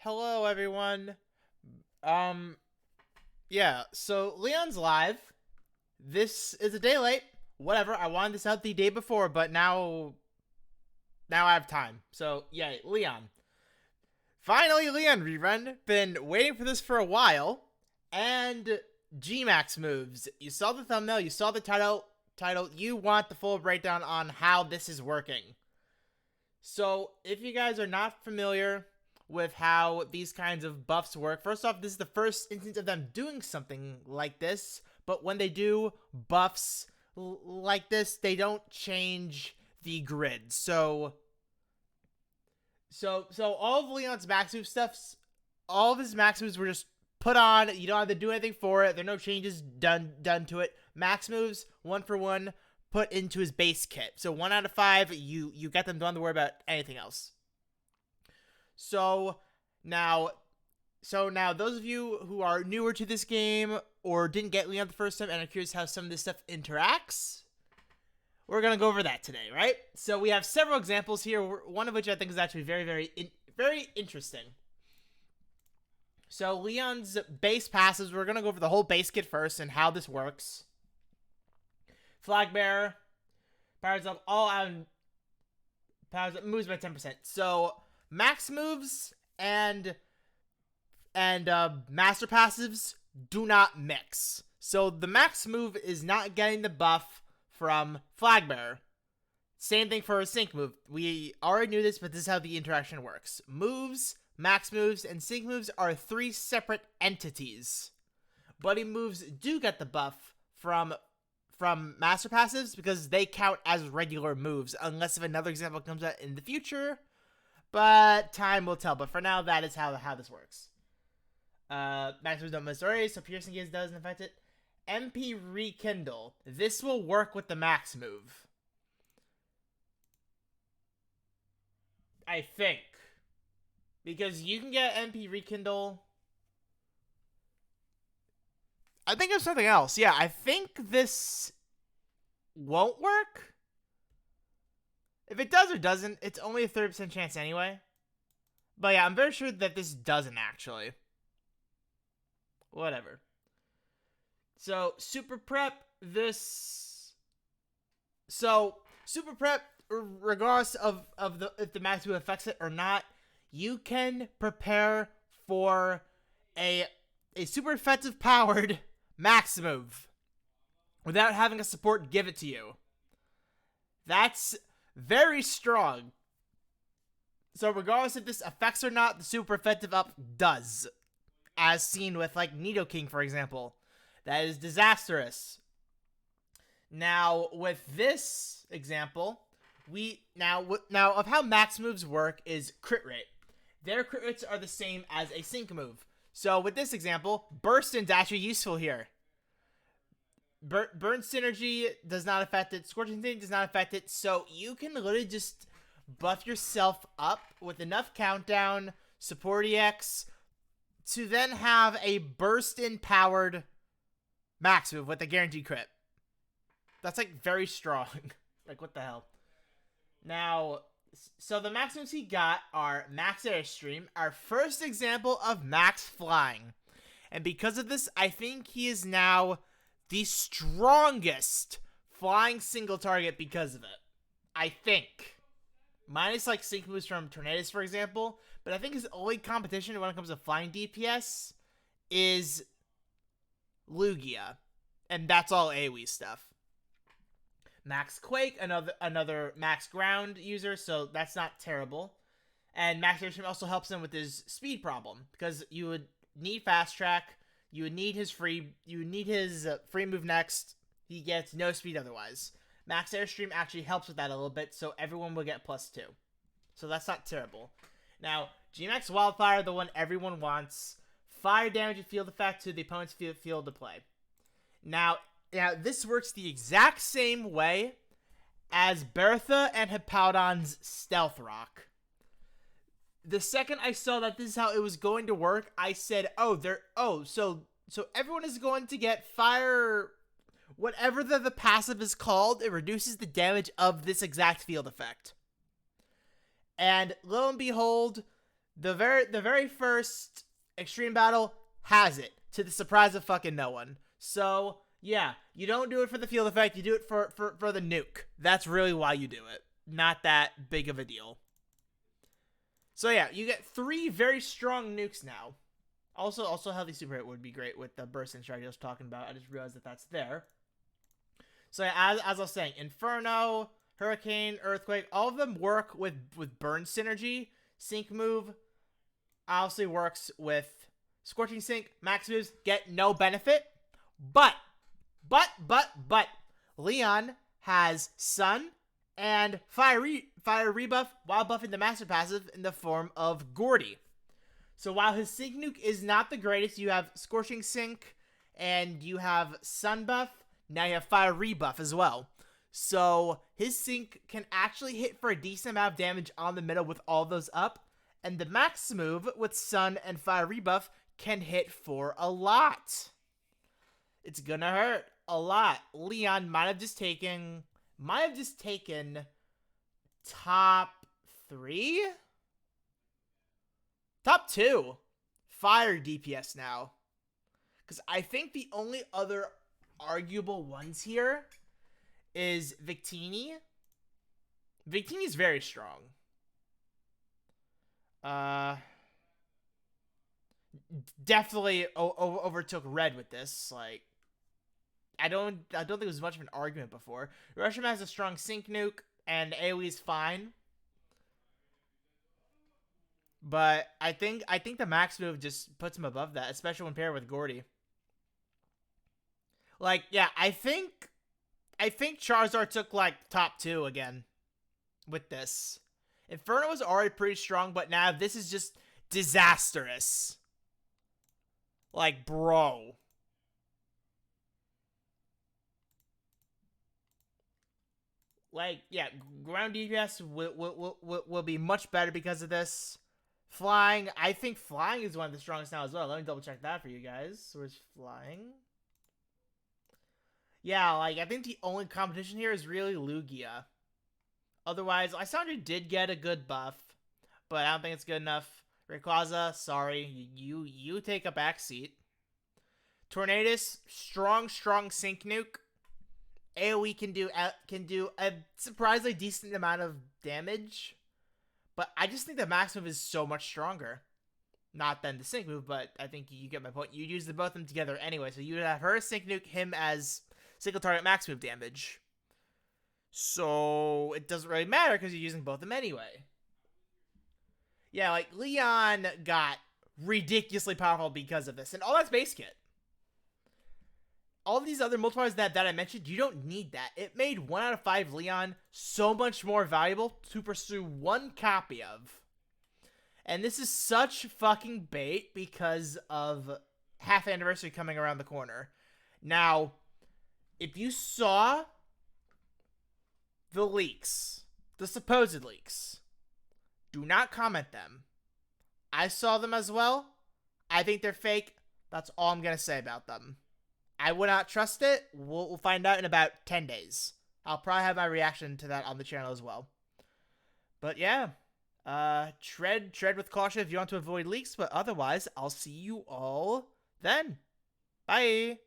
Hello, everyone. Um, yeah, so Leon's live. This is a day late. Whatever, I wanted this out the day before, but now I have time. So, yeah, Leon. Finally, Leon rerun. Been waiting for this for a while. And GMax moves. You saw the thumbnail, you saw the title. You want the full breakdown on how this is working. So, if you guys are not familiar with how these kinds of buffs work, first off, this is the first instance of them doing something like this, but when they do buffs like this, they don't change the grid. So all of Leon's max move stuffs, all of his max moves were just put on. You don't have to do anything for it. There are no changes done to it. Max moves, one for one, put into his base kit. So 1 out of 5, you get them, don't have to worry about anything else. So now those of you who are newer to this game or didn't get Leon the first time and are curious how some of this stuff interacts, we're going to go over that today, right? So we have several examples here, one of which I think is actually very interesting. So Leon's base passes, we're going to go over the whole base kit first and how this works. Flag Bearer, powers up all out, powers up, moves by 10%. So max moves and master passives do not mix. So the max move is not getting the buff from Flag Bearer. Same thing for a sync move. We already knew this, but this is how the interaction works. Moves, max moves, and sync moves are 3 separate entities. Buddy moves do get the buff from master passives because they count as regular moves, unless if another example comes out in the future. But time will tell. But for now, that is how this works. Max moves don't miss arrays, so piercing gaze doesn't affect it. MP Rekindle. This will work with the max move, I think, because you can get MP Rekindle. I think there's something else. Yeah, I think this won't work. If it does or doesn't, it's only a 30% chance anyway. But yeah, I'm very sure that this doesn't actually. Whatever. So, Super Prep, Super Prep, regardless of if the max move affects it or not, you can prepare for a super effective powered max move without having a support give it to you. That's very strong. So regardless if this affects or not, the super effective up does. As seen with like Nidoking, for example. That is disastrous. Now with this example, now of how max moves work is crit rate. Their crit rates are the same as a sync move. So with this example, Burst is actually useful here. Burn Synergy does not affect it. Scorching Thing does not affect it. So you can literally just buff yourself up with enough countdown, support EX, to then have a burst-in powered max move with a guaranteed crit. That's like very strong. Like what the hell? Now, so the max moves he got are Max Airstream, our first example of max flying. And because of this, I think he is now the strongest flying single target because of it. I think. Minus like sync moves from Tornadus, for example. But I think his only competition when it comes to flying DPS is Lugia. And that's all AoE stuff. Max Quake, another max ground user, so that's not terrible. And Max Airstream also helps him with his speed problem, because you would need fast track, you would need his free move next. He gets no speed otherwise. Max Airstream actually helps with that a little bit, so everyone will get +2. So that's not terrible. Now, GMax Wildfire, the one everyone wants. Fire damage and field effect to the opponent's field to play. Now, this works the exact same way as Bertha and Hippowdon's Stealth Rock. The second I saw that this is how it was going to work, I said, so everyone is going to get fire, whatever the passive is called, it reduces the damage of this exact field effect. And lo and behold, The very first extreme battle has it, to the surprise of fucking no one. So yeah, you don't do it for the field effect, you do it for the nuke. That's really why you do it. Not that big of a deal. So yeah, you get 3 very strong nukes now. Also healthy super hit would be great with the burst and strategy I was talking about. I just realized that that's there. So yeah, as I was saying, Inferno, Hurricane, Earthquake, all of them work with burn synergy. Sync move obviously works with Scorching Sync. Max moves get no benefit. But Leon has Sun and Fire rebuff while buffing the Master Passive in the form of Gordy. So while his Sync nuke is not the greatest, you have Scorching Sync and you have Sun buff. Now you have Fire rebuff as well. So his Sync can actually hit for a decent amount of damage on the middle with all those up. And the Max move with Sun and Fire rebuff can hit for a lot. It's gonna hurt a lot. Leon might have just taken top 3? Top 2 fire DPS now. Because I think the only other arguable ones here is Victini. Victini's very strong. Definitely overtook Red with this. Like, I don't think it was much of an argument before. Russian has a strong Sync nuke, and AoE's fine. But I think the Max move just puts him above that, especially when paired with Gordy. Like, yeah, I think Charizard took like top 2 again with this. Inferno was already pretty strong, but now this is just disastrous. Like, bro. Like, yeah, ground DPS will be much better because of this. Flying, I think flying is one of the strongest now as well. Let me double check that for you guys. Where's flying? Yeah, like, I think the only competition here is really Lugia. Otherwise, Lysandre did get a good buff, but I don't think it's good enough. Rayquaza, sorry, you take a backseat. Tornadus, strong Sync nuke. AoE can do a surprisingly decent amount of damage, but I just think the Max move is so much stronger. Not than the Sync move, but I think you get my point. You use both of them together anyway, so you would have her Sync nuke, him as single target Max move damage. So it doesn't really matter because you're using both of them anyway. Yeah, like Leon got ridiculously powerful because of this, and all that's base kit. All of these other multipliers that I mentioned, you don't need that. It made 1 out of 5 Leon so much more valuable to pursue one copy of. And this is such fucking bait because of half anniversary coming around the corner. Now, if you saw the leaks, the supposed leaks, do not comment them. I saw them as well. I think they're fake. That's all I'm going to say about them. I would not trust it. We'll find out in about 10 days. I'll probably have my reaction to that on the channel as well. But yeah, tread with caution if you want to avoid leaks, but otherwise, I'll see you all then. Bye!